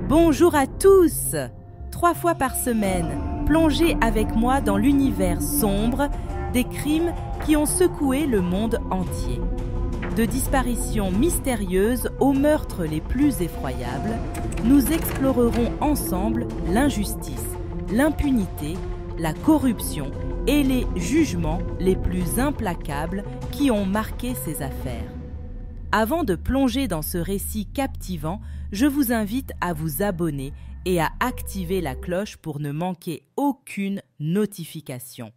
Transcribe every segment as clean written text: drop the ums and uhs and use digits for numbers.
Bonjour à tous! 3 fois par semaine, plongez avec moi dans l'univers sombre des crimes qui ont secoué le monde entier. De disparitions mystérieuses aux meurtres les plus effroyables, nous explorerons ensemble l'injustice, l'impunité, la corruption et les jugements les plus implacables qui ont marqué ces affaires. Avant de plonger dans ce récit captivant, je vous invite à vous abonner et à activer la cloche pour ne manquer aucune notification.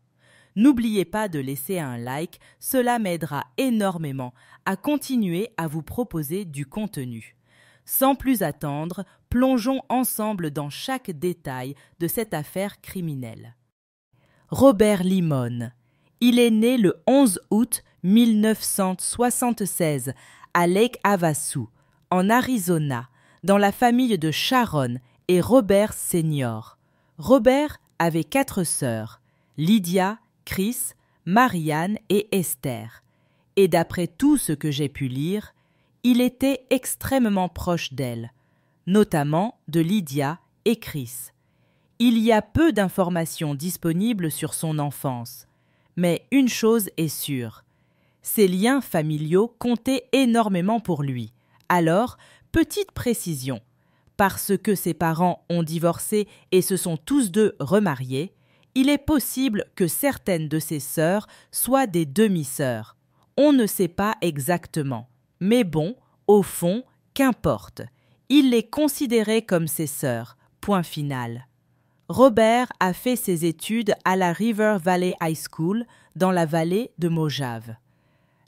N'oubliez pas de laisser un like, cela m'aidera énormément à continuer à vous proposer du contenu. Sans plus attendre, plongeons ensemble dans chaque détail de cette affaire criminelle. Robert Limon. Il est né le 11 août 1976 à Lake Havasu, en Arizona, dans la famille de Sharon et Robert Sr. Robert avait 4 sœurs, Lydia, Chris, Marianne et Esther. Et d'après tout ce que j'ai pu lire, il était extrêmement proche d'elles, notamment de Lydia et Chris. Il y a peu d'informations disponibles sur son enfance, mais une chose est sûre. Ses liens familiaux comptaient énormément pour lui. Alors, petite précision, parce que ses parents ont divorcé et se sont tous deux remariés, il est possible que certaines de ses sœurs soient des demi-sœurs. On ne sait pas exactement, mais bon, au fond, qu'importe. Il les considérait comme ses sœurs, point final. Robert a fait ses études à la River Valley High School dans la vallée de Mojave.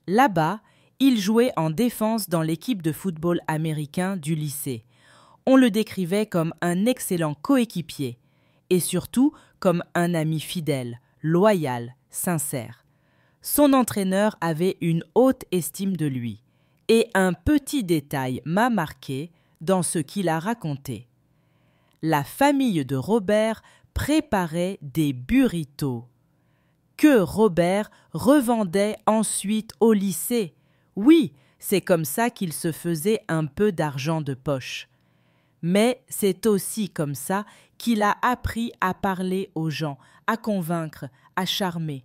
Là-bas, il jouait en défense dans l'équipe de football américain du lycée. On le décrivait comme un excellent coéquipier et surtout comme un ami fidèle, loyal, sincère. Son entraîneur avait une haute estime de lui. Et un petit détail m'a marqué dans ce qu'il a raconté. La famille de Robert préparait des burritos que Robert revendait ensuite au lycée. Oui, c'est comme ça qu'il se faisait un peu d'argent de poche. Mais c'est aussi comme ça qu'il a appris à parler aux gens, à convaincre, à charmer.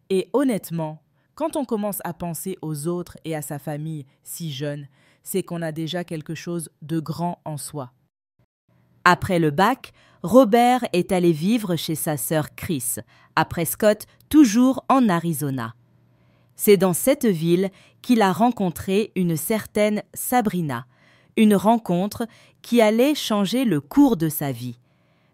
Et honnêtement, quand on commence à penser aux autres et à sa famille si jeune, c'est qu'on a déjà quelque chose de grand en soi. Après le bac, Robert est allé vivre chez sa sœur Chris, à Prescott, toujours en Arizona. C'est dans cette ville qu'il a rencontré une certaine Sabrina, une rencontre qui allait changer le cours de sa vie.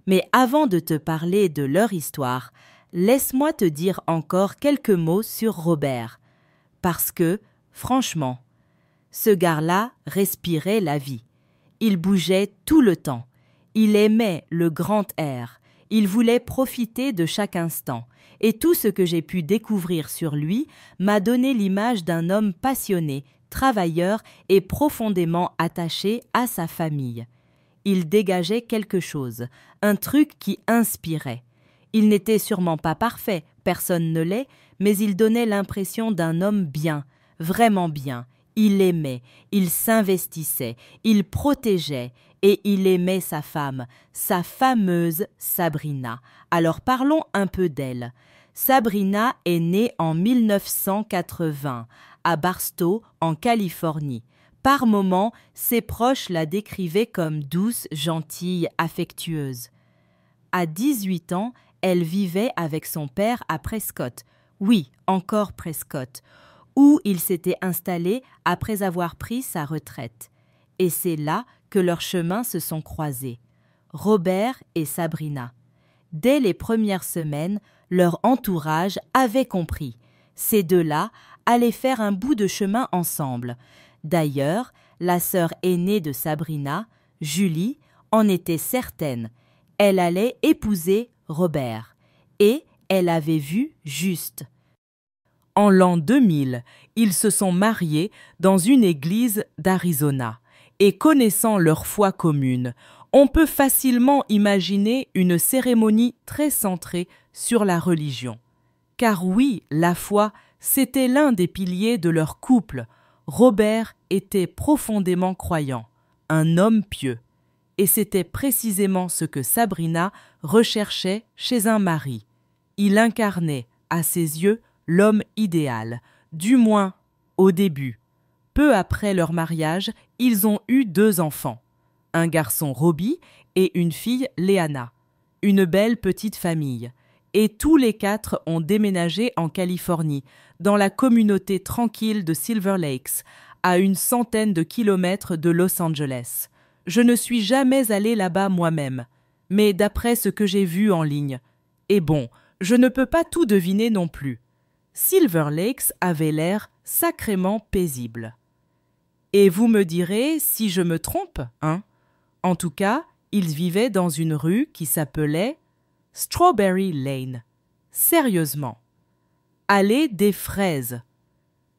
Mais avant de te parler de leur histoire, laisse-moi te dire encore quelques mots sur Robert. Parce que, franchement, ce gars-là respirait la vie. Il bougeait tout le temps. Il aimait le grand air. Il voulait profiter de chaque instant. Et tout ce que j'ai pu découvrir sur lui m'a donné l'image d'un homme passionné, travailleur et profondément attaché à sa famille. Il dégageait quelque chose, un truc qui inspirait. Il n'était sûrement pas parfait, personne ne l'est, mais il donnait l'impression d'un homme bien, vraiment bien. Il aimait, il s'investissait, il protégeait et il aimait sa femme, sa fameuse Sabrina. Alors parlons un peu d'elle. Sabrina est née en 1980 à Barstow, en Californie. Par moments, ses proches la décrivaient comme douce, gentille, affectueuse. À 18 ans, elle vivait avec son père à Prescott. Oui, encore Prescott, où il s'était installé après avoir pris sa retraite. Et c'est là que leurs chemins se sont croisés. Robert et Sabrina. Dès les premières semaines, leur entourage avait compris. Ces deux-là allaient faire un bout de chemin ensemble. D'ailleurs, la sœur aînée de Sabrina, Julie, en était certaine. Elle allait épouser Robert. Et elle avait vu juste. En l'an 2000, ils se sont mariés dans une église d'Arizona. Et connaissant leur foi commune, on peut facilement imaginer une cérémonie très centrée sur la religion. Car oui, la foi, c'était l'un des piliers de leur couple. Robert était profondément croyant, un homme pieux. Et c'était précisément ce que Sabrina recherchait chez un mari. Il incarnait, à ses yeux, l'homme idéal, du moins au début. Peu après leur mariage, ils ont eu 2 enfants, un garçon Robbie et une fille Leanna, une belle petite famille. Et tous les 4 ont déménagé en Californie, dans la communauté tranquille de Silver Lakes, à une centaine de kilomètres de Los Angeles. Je ne suis jamais allée là-bas moi-même, mais d'après ce que j'ai vu en ligne. Et bon, je ne peux pas tout deviner non plus. Silver Lakes avait l'air sacrément paisible. Et vous me direz si je me trompe, hein? En tout cas, ils vivaient dans une rue qui s'appelait Strawberry Lane. Sérieusement. Allée des fraises.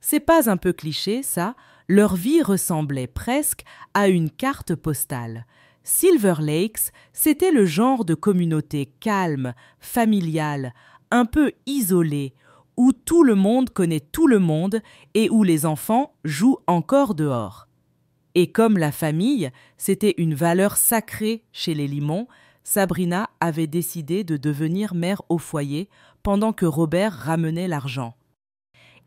C'est pas un peu cliché, ça? Leur vie ressemblait presque à une carte postale. Silver Lakes, c'était le genre de communauté calme, familiale, un peu isolée, où tout le monde connaît tout le monde et où les enfants jouent encore dehors. Et comme la famille, c'était une valeur sacrée chez les Limon, Sabrina avait décidé de devenir mère au foyer pendant que Robert ramenait l'argent.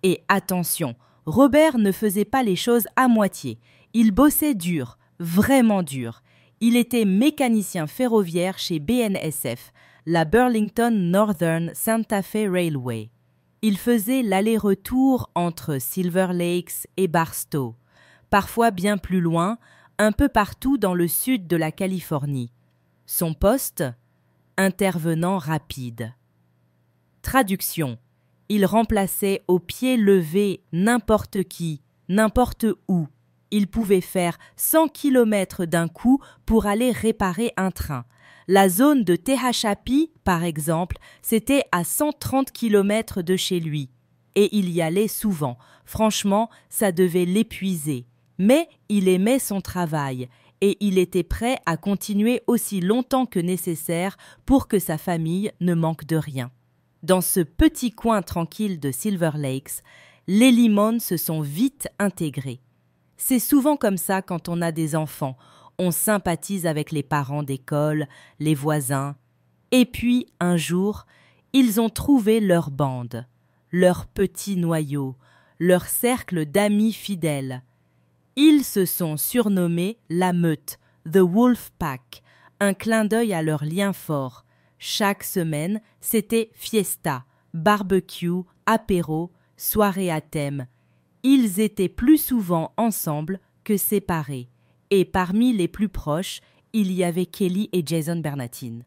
Et attention, Robert ne faisait pas les choses à moitié. Il bossait dur, vraiment dur. Il était mécanicien ferroviaire chez BNSF, la Burlington Northern Santa Fe Railway. Il faisait l'aller-retour entre Silver Lakes et Barstow, parfois bien plus loin, un peu partout dans le sud de la Californie. Son poste ? Intervenant rapide. Traduction. Il remplaçait au pied levé n'importe qui, n'importe où. Il pouvait faire 100 kilomètres d'un coup pour aller réparer un train. La zone de Tehachapi, par exemple, c'était à 130 kilomètres de chez lui. Et il y allait souvent. Franchement, ça devait l'épuiser. Mais il aimait son travail et il était prêt à continuer aussi longtemps que nécessaire pour que sa famille ne manque de rien. Dans ce petit coin tranquille de Silver Lakes, les Limon se sont vite intégrés. C'est souvent comme ça quand on a des enfants. On sympathise avec les parents d'école, les voisins. Et puis, un jour, ils ont trouvé leur bande, leur petit noyau, leur cercle d'amis fidèles. Ils se sont surnommés la meute, The Wolf Pack, un clin d'œil à leur lien fort. Chaque semaine, c'était fiesta, barbecue, apéro, soirée à thème. Ils étaient plus souvent ensemble que séparés. Et parmi les plus proches, il y avait Kelly et Jason Bernatine.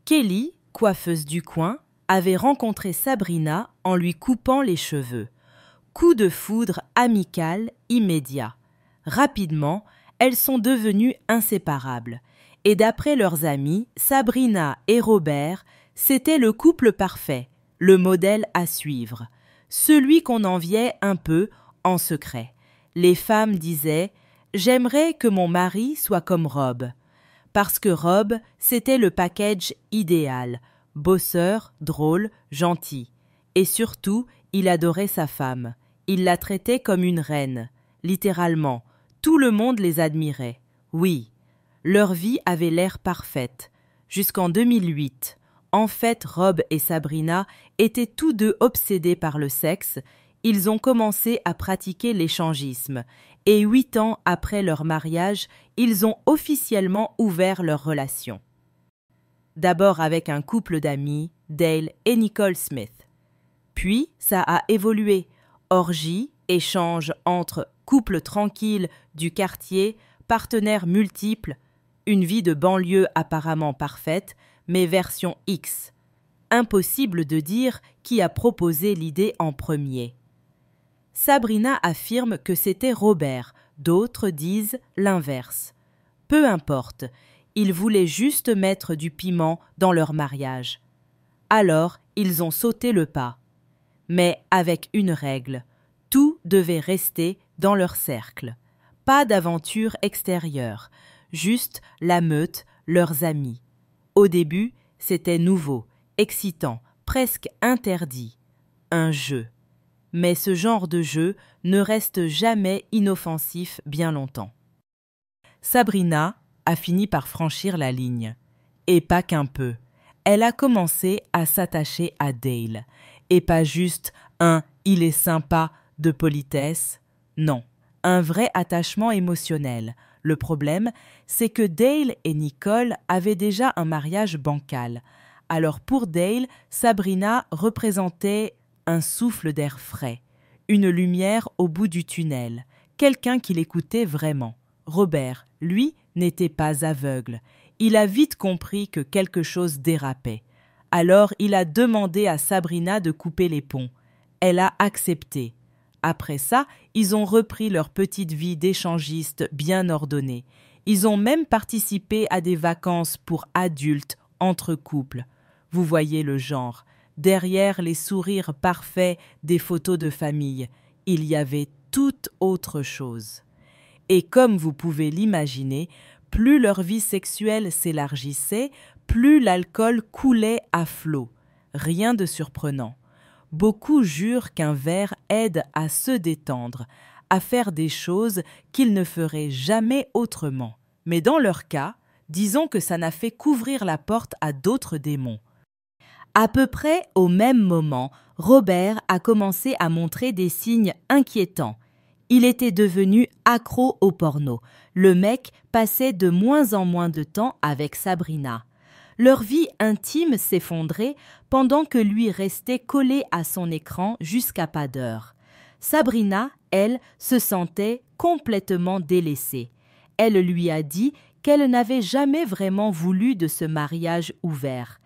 Kelly, coiffeuse du coin, avait rencontré Sabrina en lui coupant les cheveux. Coup de foudre amical immédiat. Rapidement, elles sont devenues inséparables. Et d'après leurs amis, Sabrina et Robert, c'était le couple parfait, le modèle à suivre. Celui qu'on enviait un peu en secret. Les femmes disaient « J'aimerais que mon mari soit comme Rob ». Parce que Rob, c'était le package idéal. Bosseur, drôle, gentil. Et surtout, il adorait sa femme. Il la traitait comme une reine. Littéralement, tout le monde les admirait. Oui, leur vie avait l'air parfaite. Jusqu'en 2008. En fait, Rob et Sabrina étaient tous deux obsédés par le sexe. Ils ont commencé à pratiquer l'échangisme. Et 8 ans après leur mariage, ils ont officiellement ouvert leur relation. D'abord avec un couple d'amis, Dale et Nicole Smith. Puis, ça a évolué. Orgie, échange entre couples tranquilles du quartier, partenaires multiples, une vie de banlieue apparemment parfaite, mais version X. Impossible de dire qui a proposé l'idée en premier. Sabrina affirme que c'était Robert, d'autres disent l'inverse. Peu importe, ils voulaient juste mettre du piment dans leur mariage. Alors, ils ont sauté le pas. Mais avec une règle, tout devait rester dans leur cercle. Pas d'aventure extérieure, juste la meute, leurs amis. Au début, c'était nouveau, excitant, presque interdit. Un jeu. Mais ce genre de jeu ne reste jamais inoffensif bien longtemps. Sabrina, a fini par franchir la ligne. Et pas qu'un peu. Elle a commencé à s'attacher à Dale. Et pas juste un « il est sympa » de politesse. Non, un vrai attachement émotionnel. Le problème, c'est que Dale et Nicole avaient déjà un mariage bancal. Alors pour Dale, Sabrina représentait un souffle d'air frais, une lumière au bout du tunnel, quelqu'un qui l'écoutait vraiment. Robert, lui, n'était pas aveugle. Il a vite compris que quelque chose dérapait. Alors il a demandé à Sabrina de couper les ponts. Elle a accepté. Après ça, ils ont repris leur petite vie d'échangistes bien ordonnée. Ils ont même participé à des vacances pour adultes entre couples. Vous voyez le genre. Derrière les sourires parfaits des photos de famille, il y avait toute autre chose. Et comme vous pouvez l'imaginer, plus leur vie sexuelle s'élargissait, plus l'alcool coulait à flot. Rien de surprenant. Beaucoup jurent qu'un verre aide à se détendre, à faire des choses qu'ils ne feraient jamais autrement. Mais dans leur cas, disons que ça n'a fait qu'ouvrir la porte à d'autres démons. À peu près au même moment, Robert a commencé à montrer des signes inquiétants. Il était devenu accro au porno. Le mec passait de moins en moins de temps avec Sabrina. Leur vie intime s'effondrait pendant que lui restait collé à son écran jusqu'à pas d'heure. Sabrina, elle, se sentait complètement délaissée. Elle lui a dit qu'elle n'avait jamais vraiment voulu de ce mariage ouvert,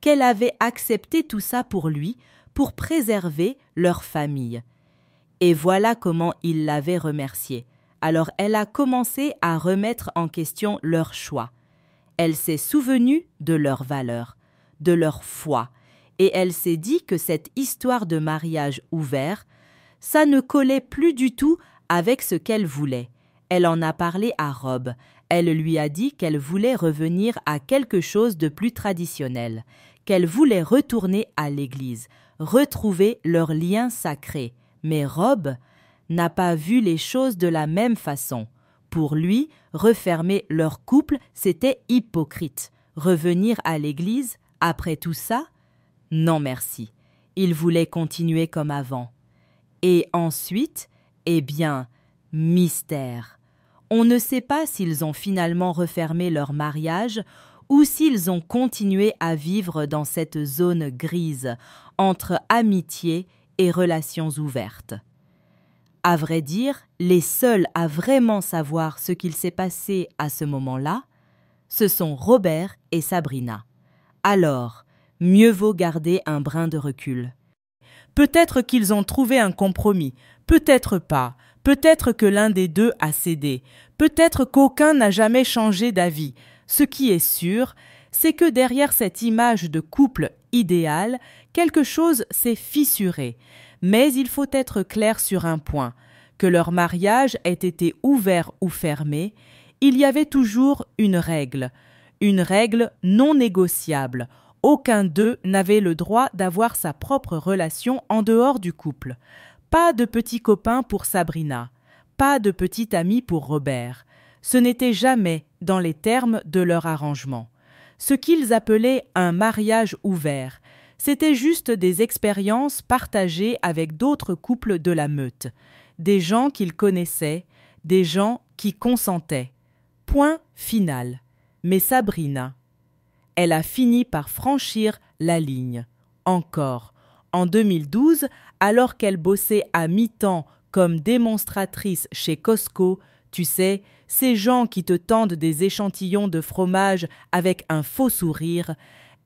qu'elle avait accepté tout ça pour lui, pour préserver leur famille. Et voilà comment il l'avait remerciée. Alors elle a commencé à remettre en question leur choix. Elle s'est souvenue de leurs valeurs, de leur foi, et elle s'est dit que cette histoire de mariage ouvert, ça ne collait plus du tout avec ce qu'elle voulait. Elle en a parlé à Rob. Elle lui a dit qu'elle voulait revenir à quelque chose de plus traditionnel, qu'elle voulait retourner à l'église, retrouver leur lien sacré. Mais Rob n'a pas vu les choses de la même façon. Pour lui, refermer leur couple, c'était hypocrite. Revenir à l'église, après tout ça? Non merci. Il voulait continuer comme avant. Et ensuite, eh bien, mystère. On ne sait pas s'ils ont finalement refermé leur mariage ou s'ils ont continué à vivre dans cette zone grise entre amitié et relations ouvertes. À vrai dire, les seuls à vraiment savoir ce qu'il s'est passé à ce moment-là, ce sont Robert et Sabrina. Alors, mieux vaut garder un brin de recul. Peut-être qu'ils ont trouvé un compromis, peut-être pas, peut-être que l'un des deux a cédé, peut-être qu'aucun n'a jamais changé d'avis. Ce qui est sûr, c'est que derrière cette image de couple idéal, quelque chose s'est fissuré. Mais il faut être clair sur un point, que leur mariage ait été ouvert ou fermé, il y avait toujours une règle non négociable. Aucun d'eux n'avait le droit d'avoir sa propre relation en dehors du couple. Pas de petit copain pour Sabrina, pas de petit ami pour Robert. Ce n'était jamais dans les termes de leur arrangement. Ce qu'ils appelaient un mariage ouvert, c'était juste des expériences partagées avec d'autres couples de la meute, des gens qu'ils connaissaient, des gens qui consentaient. Point final. Mais Sabrina, elle a fini par franchir la ligne. Encore. En 2012, alors qu'elle bossait à mi-temps comme démonstratrice chez Costco, tu sais, ces gens qui te tendent des échantillons de fromage avec un faux sourire,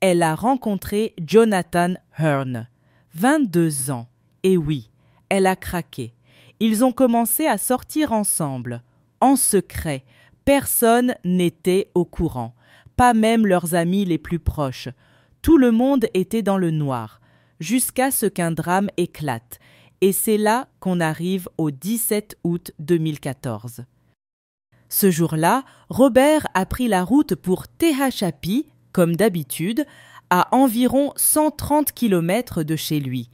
elle a rencontré Jonathan Hearn. 22 ans. Et oui, elle a craqué. Ils ont commencé à sortir ensemble, en secret. Personne n'était au courant, pas même leurs amis les plus proches. Tout le monde était dans le noir, jusqu'à ce qu'un drame éclate. Et c'est là qu'on arrive au 17 août 2014. Ce jour-là, Robert a pris la route pour Tehachapi, comme d'habitude, à environ 130 km de chez lui.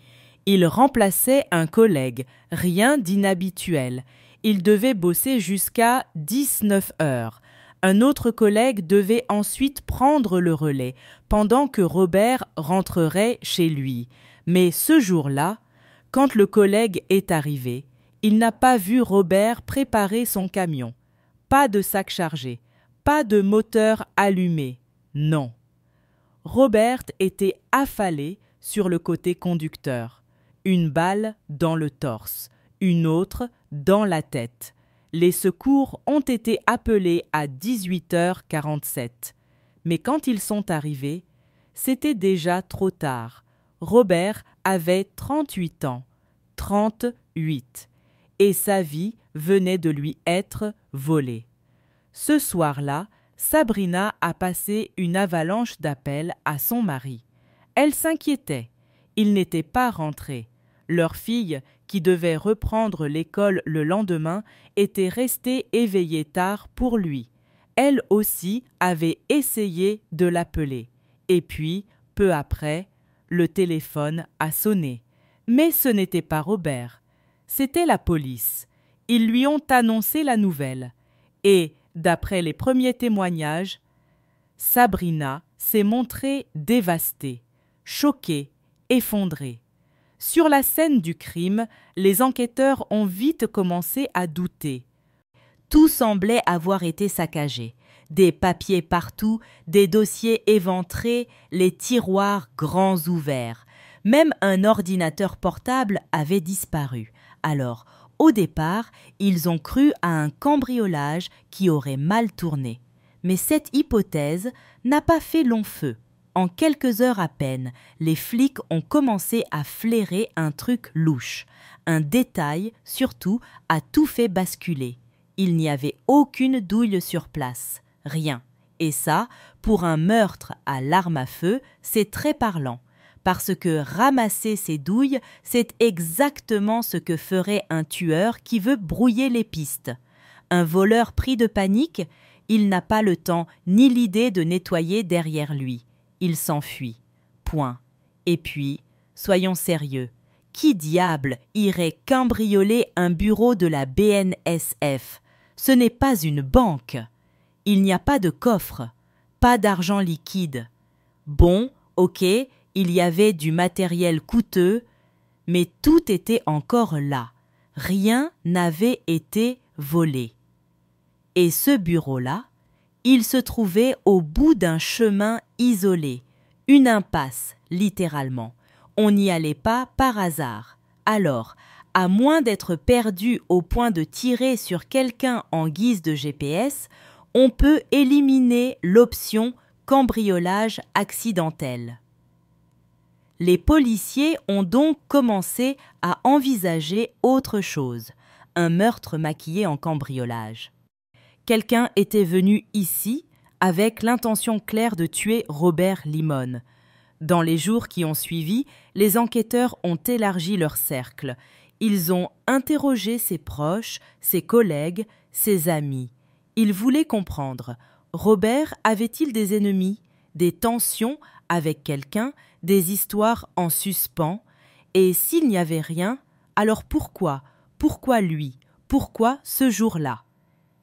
Il remplaçait un collègue, rien d'inhabituel. Il devait bosser jusqu'à 19 heures. Un autre collègue devait ensuite prendre le relais, pendant que Robert rentrerait chez lui. Mais ce jour-là, quand le collègue est arrivé, il n'a pas vu Robert préparer son camion. Pas de sac chargé, pas de moteur allumé, non. Robert était affalé sur le côté conducteur. Une balle dans le torse, une autre dans la tête. Les secours ont été appelés à 18h47. Mais quand ils sont arrivés, c'était déjà trop tard. Robert avait 38 ans. 38. Et sa vie venait de lui être volée. Ce soir-là, Sabrina a passé une avalanche d'appels à son mari. Elle s'inquiétait. Il n'était pas rentré. Leur fille, qui devait reprendre l'école le lendemain, était restée éveillée tard pour lui. Elle aussi avait essayé de l'appeler. Et puis, peu après, le téléphone a sonné. Mais ce n'était pas Robert. C'était la police. Ils lui ont annoncé la nouvelle. Et, d'après les premiers témoignages, Sabrina s'est montrée dévastée, choquée, effondrée. Sur la scène du crime, les enquêteurs ont vite commencé à douter. Tout semblait avoir été saccagé. Des papiers partout, des dossiers éventrés, les tiroirs grands ouverts. Même un ordinateur portable avait disparu. Alors, au départ, ils ont cru à un cambriolage qui aurait mal tourné. Mais cette hypothèse n'a pas fait long feu. En quelques heures à peine, les flics ont commencé à flairer un truc louche. Un détail, surtout, a tout fait basculer. Il n'y avait aucune douille sur place. Rien. Et ça, pour un meurtre à l'arme à feu, c'est très parlant. Parce que ramasser ces douilles, c'est exactement ce que ferait un tueur qui veut brouiller les pistes. Un voleur pris de panique, il n'a pas le temps ni l'idée de nettoyer derrière lui. Il s'enfuit. Point. Et puis, soyons sérieux. Qui diable irait cambrioler un bureau de la BNSF? Ce n'est pas une banque. Il n'y a pas de coffre, pas d'argent liquide. Bon, ok, il y avait du matériel coûteux, mais tout était encore là. Rien n'avait été volé. Et ce bureau-là, il se trouvait au bout d'un chemin isolé, une impasse, littéralement. On n'y allait pas par hasard. Alors, à moins d'être perdu au point de tirer sur quelqu'un en guise de GPS, on peut éliminer l'option cambriolage accidentel. Les policiers ont donc commencé à envisager autre chose, un meurtre maquillé en cambriolage. Quelqu'un était venu ici avec l'intention claire de tuer Robert Limon. Dans les jours qui ont suivi, les enquêteurs ont élargi leur cercle. Ils ont interrogé ses proches, ses collègues, ses amis. Ils voulaient comprendre. Robert avait-il des ennemis, des tensions avec quelqu'un, des histoires en suspens? Et s'il n'y avait rien, alors pourquoi? Pourquoi lui? Pourquoi ce jour-là?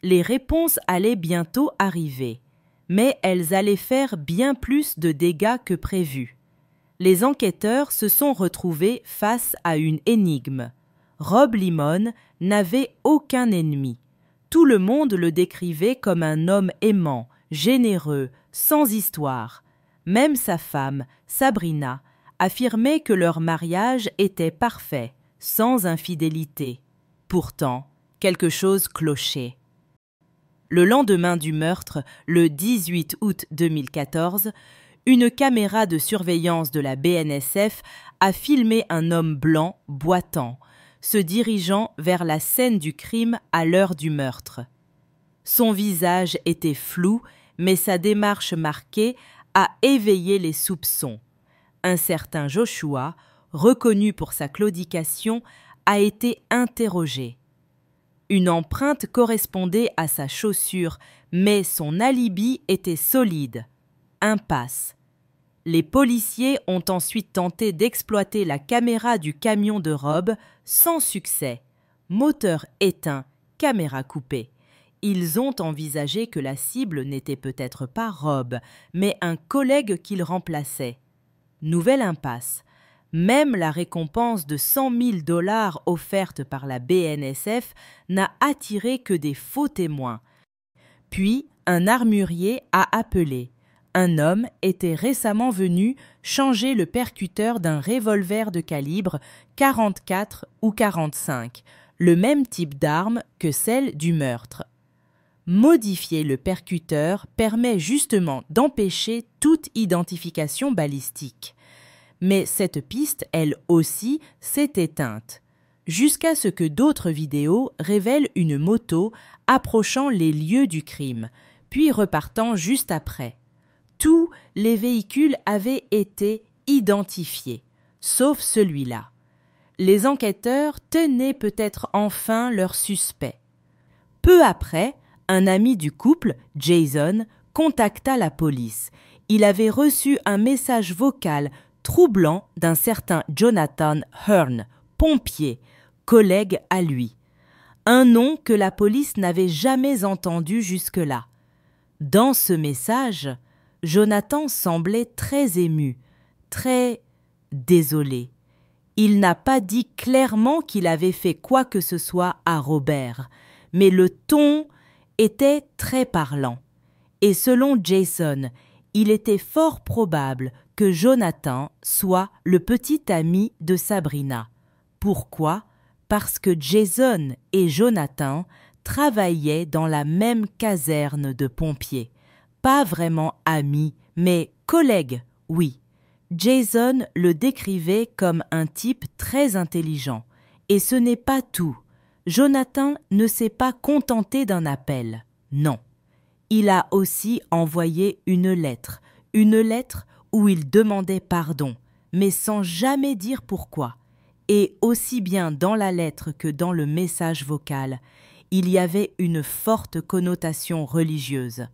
Les réponses allaient bientôt arriver, mais elles allaient faire bien plus de dégâts que prévu. Les enquêteurs se sont retrouvés face à une énigme. Rob Limon n'avait aucun ennemi. Tout le monde le décrivait comme un homme aimant, généreux, sans histoire. Même sa femme, Sabrina, affirmait que leur mariage était parfait, sans infidélité. Pourtant, quelque chose clochait. Le lendemain du meurtre, le 18 août 2014, une caméra de surveillance de la BNSF a filmé un homme blanc boitant, se dirigeant vers la scène du crime à l'heure du meurtre. Son visage était flou, mais sa démarche marquée a éveillé les soupçons. Un certain Joshua, reconnu pour sa claudication, a été interrogé. Une empreinte correspondait à sa chaussure, mais son alibi était solide. Impasse. Les policiers ont ensuite tenté d'exploiter la caméra du camion de Rob sans succès. Moteur éteint, caméra coupée. ils ont envisagé que la cible n'était peut-être pas Rob, mais un collègue qu'il remplaçait. Nouvelle impasse. Même la récompense de 100 000 $ offerte par la BNSF n'a attiré que des faux témoins. Puis, un armurier a appelé. Un homme était récemment venu changer le percuteur d'un revolver de calibre 44 ou 45, le même type d'arme que celle du meurtre. Modifier le percuteur permet justement d'empêcher toute identification balistique. Mais cette piste, elle aussi, s'est éteinte, jusqu'à ce que d'autres vidéos révèlent une moto approchant les lieux du crime, puis repartant juste après. Tous les véhicules avaient été identifiés, sauf celui-là. Les enquêteurs tenaient peut-être enfin leur suspect. Peu après, un ami du couple, Jason, contacta la police. Il avait reçu un message vocal troublant d'un certain Jonathan Hearn, pompier, collègue à lui. Un nom que la police n'avait jamais entendu jusque-là. Dans ce message, Jonathan semblait très ému, très désolé. Il n'a pas dit clairement qu'il avait fait quoi que ce soit à Robert, mais le ton était très parlant. Et selon Jason, il était fort probable que Jonathan soit le petit ami de Sabrina. Pourquoi ? Parce que Jason et Jonathan travaillaient dans la même caserne de pompiers. Pas vraiment amis, mais collègues, oui. Jason le décrivait comme un type très intelligent. Et ce n'est pas tout. Jonathan ne s'est pas contenté d'un appel. Non. Il a aussi envoyé une lettre où il demandait pardon, mais sans jamais dire pourquoi. Et aussi bien dans la lettre que dans le message vocal, il y avait une forte connotation religieuse.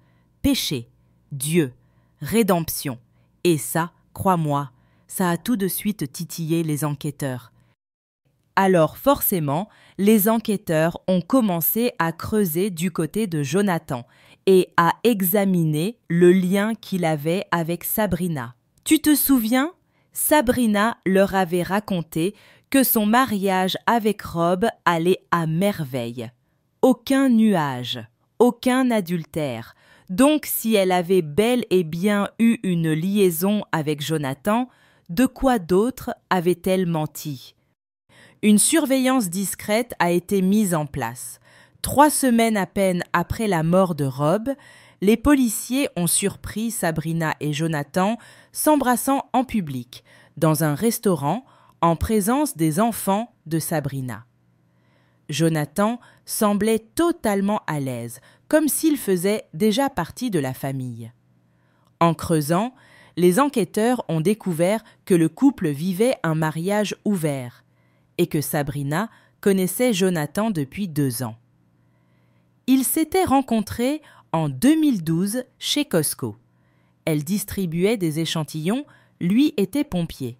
Péché, Dieu, rédemption. Et ça, crois-moi, ça a tout de suite titillé les enquêteurs. Alors forcément, les enquêteurs ont commencé à creuser du côté de Jonathan et à examiner le lien qu'il avait avec Sabrina. Tu te souviens ? Sabrina leur avait raconté que son mariage avec Rob allait à merveille. Aucun nuage, aucun adultère. Donc si elle avait bel et bien eu une liaison avec Jonathan, de quoi d'autre avait-elle menti ? Une surveillance discrète a été mise en place. 3 semaines à peine après la mort de Rob, les policiers ont surpris Sabrina et Jonathan s'embrassant en public, dans un restaurant, en présence des enfants de Sabrina. Jonathan semblait totalement à l'aise, comme s'il faisait déjà partie de la famille. En creusant, les enquêteurs ont découvert que le couple vivait un mariage ouvert et que Sabrina connaissait Jonathan depuis 2 ans. Ils s'étaient rencontrés en 2012 chez Costco. Elle distribuait des échantillons, lui était pompier.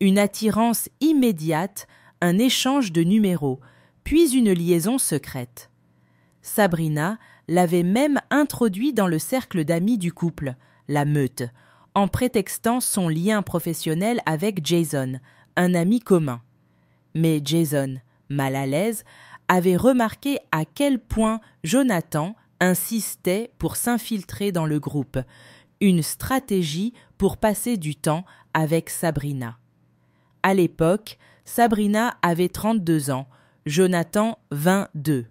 Une attirance immédiate, un échange de numéros, puis une liaison secrète. Sabrina l'avait même introduit dans le cercle d'amis du couple, la meute, en prétextant son lien professionnel avec Jason, un ami commun. Mais Jason, mal à l'aise, avait remarqué à quel point Jonathan insistait pour s'infiltrer dans le groupe, une stratégie pour passer du temps avec Sabrina. À l'époque, Sabrina avait 32 ans, Jonathan 22.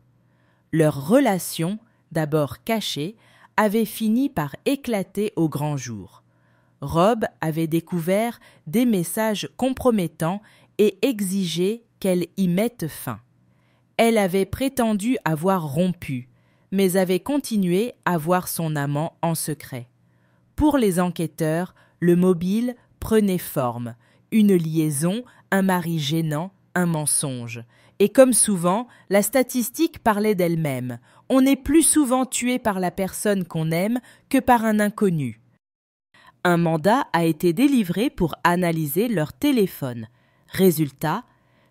Leur relation, d'abord cachée, avait fini par éclater au grand jour. Rob avait découvert des messages compromettants et exigeait qu'elle y mette fin. Elle avait prétendu avoir rompu, mais avait continué à voir son amant en secret. Pour les enquêteurs, le mobile prenait forme, une liaison, un mari gênant, un mensonge. Et comme souvent, la statistique parlait d'elle-même. On est plus souvent tué par la personne qu'on aime que par un inconnu. Un mandat a été délivré pour analyser leur téléphone. Résultat,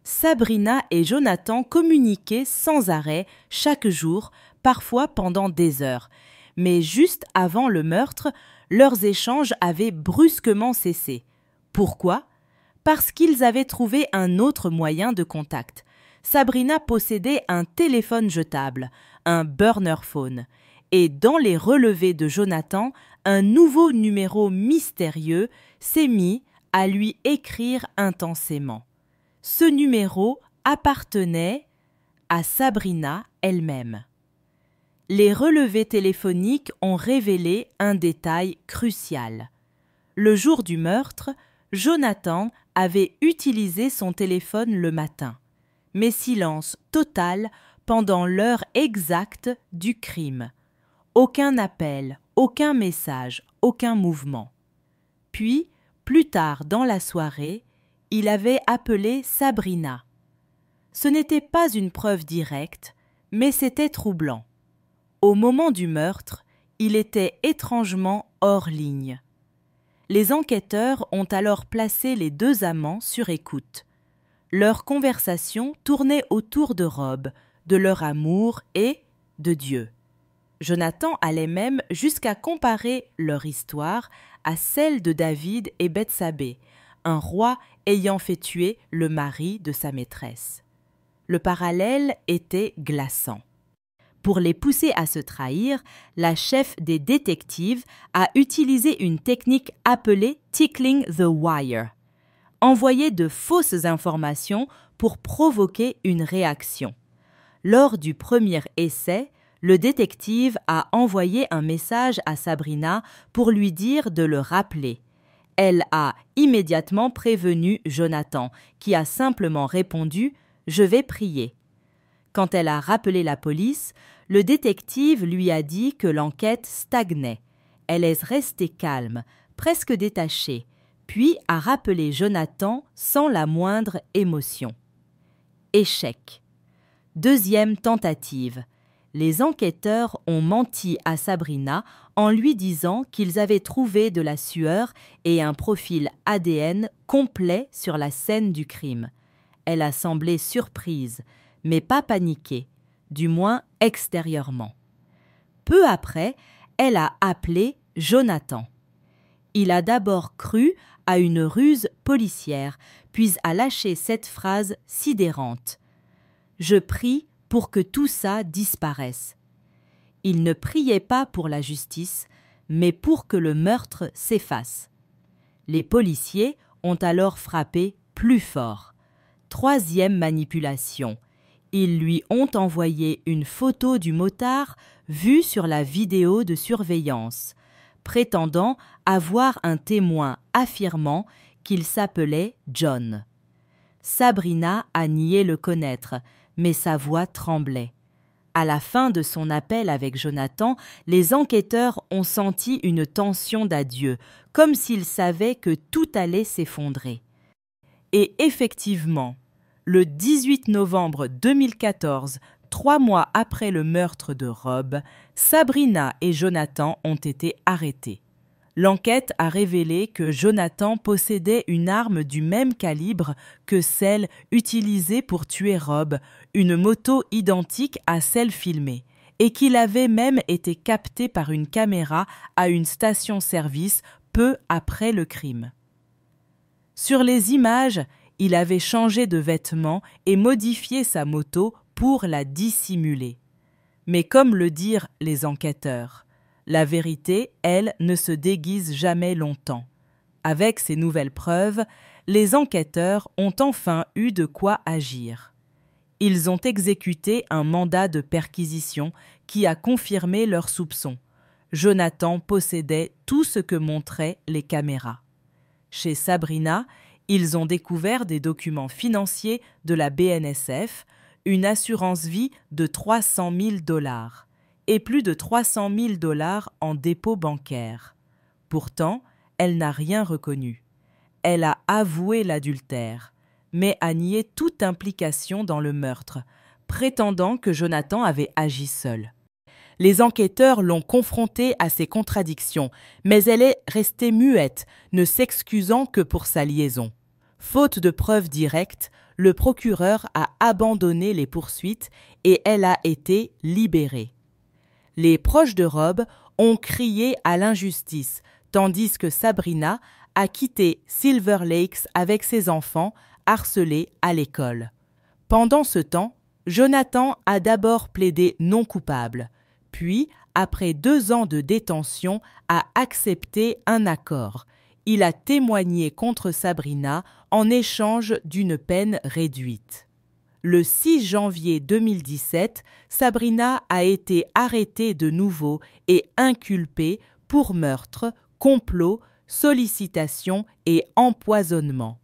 Sabrina et Jonathan communiquaient sans arrêt, chaque jour, parfois pendant des heures. Mais juste avant le meurtre, leurs échanges avaient brusquement cessé. Pourquoi ? Parce qu'ils avaient trouvé un autre moyen de contact. Sabrina possédait un téléphone jetable, un burner phone, et dans les relevés de Jonathan, un nouveau numéro mystérieux s'est mis à lui écrire intensément. Ce numéro appartenait à Sabrina elle-même. Les relevés téléphoniques ont révélé un détail crucial. Le jour du meurtre, Jonathan avait utilisé son téléphone le matin, mais silence total pendant l'heure exacte du crime. Aucun appel, aucun message, aucun mouvement. Puis, plus tard dans la soirée, il avait appelé Sabrina. Ce n'était pas une preuve directe, mais c'était troublant. Au moment du meurtre, il était étrangement hors ligne. Les enquêteurs ont alors placé les deux amants sur écoute. Leur conversation tournait autour de Rob, de leur amour et de Dieu. Jonathan allait même jusqu'à comparer leur histoire à celle de David et Bethsabée, un roi ayant fait tuer le mari de sa maîtresse. Le parallèle était glaçant. Pour les pousser à se trahir, la chef des détectives a utilisé une technique appelée « tickling the wire », envoyer de fausses informations pour provoquer une réaction. Lors du premier essai, le détective a envoyé un message à Sabrina pour lui dire de le rappeler. Elle a immédiatement prévenu Jonathan, qui a simplement répondu « Je vais prier ». Quand elle a rappelé la police, le détective lui a dit que l'enquête stagnait. Elle est restée calme, presque détachée, puis a rappelé Jonathan sans la moindre émotion. Échec. Deuxième tentative. Les enquêteurs ont menti à Sabrina en lui disant qu'ils avaient trouvé de la sueur et un profil ADN complet sur la scène du crime. Elle a semblé surprise, mais pas paniquée, du moins extérieurement. Peu après, elle a appelé Jonathan. Il a d'abord cru à une ruse policière, puis a lâché cette phrase sidérante. « Je prie pour que tout ça disparaisse. » Il ne priait pas pour la justice, mais pour que le meurtre s'efface. Les policiers ont alors frappé plus fort. Troisième manipulation. Ils lui ont envoyé une photo du motard vue sur la vidéo de surveillance, prétendant avoir un témoin affirmant qu'il s'appelait John. Sabrina a nié le connaître, mais sa voix tremblait. À la fin de son appel avec Jonathan, les enquêteurs ont senti une tension d'adieu, comme s'ils savaient que tout allait s'effondrer. Et effectivement, le 18 novembre 2014, 3 mois après le meurtre de Rob, Sabrina et Jonathan ont été arrêtés. L'enquête a révélé que Jonathan possédait une arme du même calibre que celle utilisée pour tuer Rob, une moto identique à celle filmée, et qu'il avait même été capté par une caméra à une station-service peu après le crime. Sur les images, il avait changé de vêtements et modifié sa moto pour la dissimuler. Mais comme le dirent les enquêteurs, la vérité, elle, ne se déguise jamais longtemps. Avec ces nouvelles preuves, les enquêteurs ont enfin eu de quoi agir. Ils ont exécuté un mandat de perquisition qui a confirmé leurs soupçons. Jonathan possédait tout ce que montraient les caméras. Chez Sabrina, ils ont découvert des documents financiers de la BNSF, une assurance vie de 300 000 $ et plus de 300 000 $ en dépôt bancaire. Pourtant, elle n'a rien reconnu. Elle a avoué l'adultère, mais a nié toute implication dans le meurtre, prétendant que Jonathan avait agi seul. Les enquêteurs l'ont confrontée à ces contradictions, mais elle est restée muette, ne s'excusant que pour sa liaison. Faute de preuves directes, le procureur a abandonné les poursuites et elle a été libérée. Les proches de Rob ont crié à l'injustice, tandis que Sabrina a quitté Silver Lakes avec ses enfants, harcelés à l'école. Pendant ce temps, Jonathan a d'abord plaidé non coupable, puis, après 2 ans de détention, a accepté un accord. Il a témoigné contre Sabrina en échange d'une peine réduite. Le 6 janvier 2017, Sabrina a été arrêtée de nouveau et inculpée pour meurtre, complot, sollicitation et empoisonnement.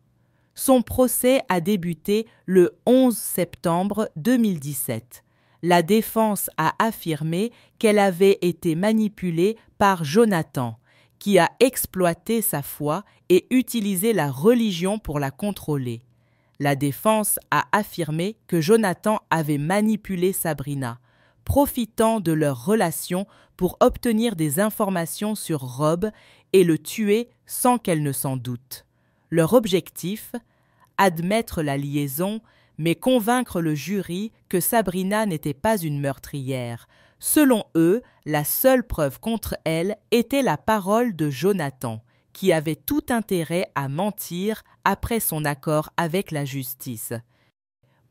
Son procès a débuté le 11 septembre 2017. La défense a affirmé qu'elle avait été manipulée par Jonathan, qui a exploité sa foi et utilisé la religion pour la contrôler. La défense a affirmé que Jonathan avait manipulé Sabrina, profitant de leur relation pour obtenir des informations sur Rob et le tuer sans qu'elle ne s'en doute. Leur objectif, admettre la liaison, mais convaincre le jury que Sabrina n'était pas une meurtrière. Selon eux, la seule preuve contre elle était la parole de Jonathan, qui avait tout intérêt à mentir après son accord avec la justice.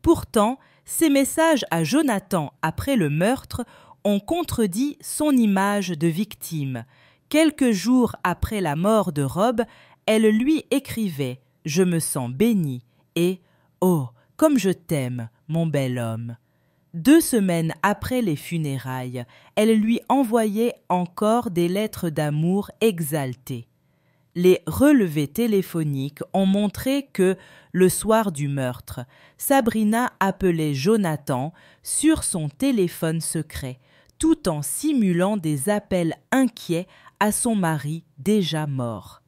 Pourtant, ces messages à Jonathan après le meurtre ont contredit son image de victime. Quelques jours après la mort de Rob, elle lui écrivait « Je me sens bénie » et « Oh, comme je t'aime, mon bel homme ». 2 semaines après les funérailles, elle lui envoyait encore des lettres d'amour exaltées. Les relevés téléphoniques ont montré que, le soir du meurtre, Sabrina appelait Jonathan sur son téléphone secret, tout en simulant des appels inquiets à son mari déjà mort.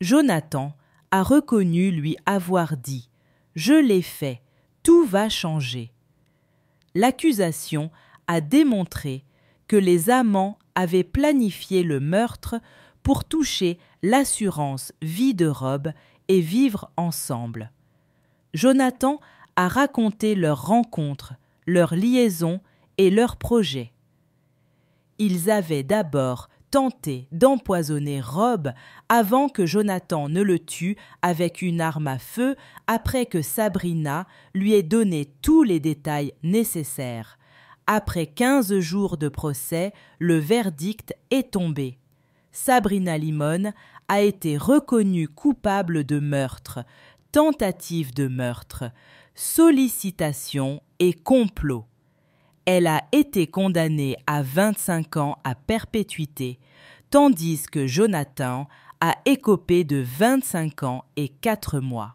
Jonathan a reconnu lui avoir dit « Je l'ai fait, tout va changer ». L'accusation a démontré que les amants avaient planifié le meurtre pour toucher l'assurance vie de Rob et vivre ensemble. Jonathan a raconté leur rencontre, leur liaison et leurs projets. Ils avaient d'abord tenté d'empoisonner Rob avant que Jonathan ne le tue avec une arme à feu après que Sabrina lui ait donné tous les détails nécessaires. Après 15 jours de procès, le verdict est tombé. Sabrina Limon a été reconnue coupable de meurtre, tentative de meurtre, sollicitation et complot. Elle a été condamnée à 25 ans à perpétuité, tandis que Jonathan a écopé de 25 ans et 4 mois.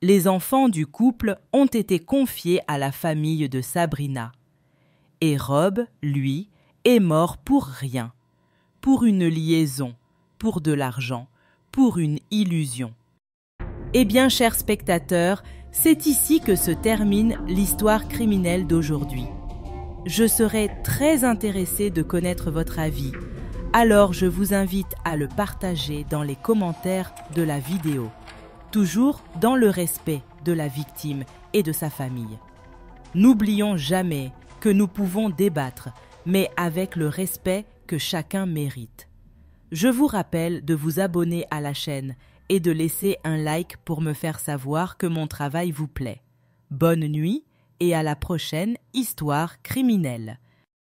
Les enfants du couple ont été confiés à la famille de Sabrina. Et Rob, lui, est mort pour rien. Pour une liaison, pour de l'argent, pour une illusion. Eh bien, chers spectateurs, c'est ici que se termine l'histoire criminelle d'aujourd'hui. Je serais très intéressée de connaître votre avis, alors je vous invite à le partager dans les commentaires de la vidéo, toujours dans le respect de la victime et de sa famille. N'oublions jamais que nous pouvons débattre, mais avec le respect que chacun mérite. Je vous rappelle de vous abonner à la chaîne et de laisser un like pour me faire savoir que mon travail vous plaît. Bonne nuit et à la prochaine histoire criminelle.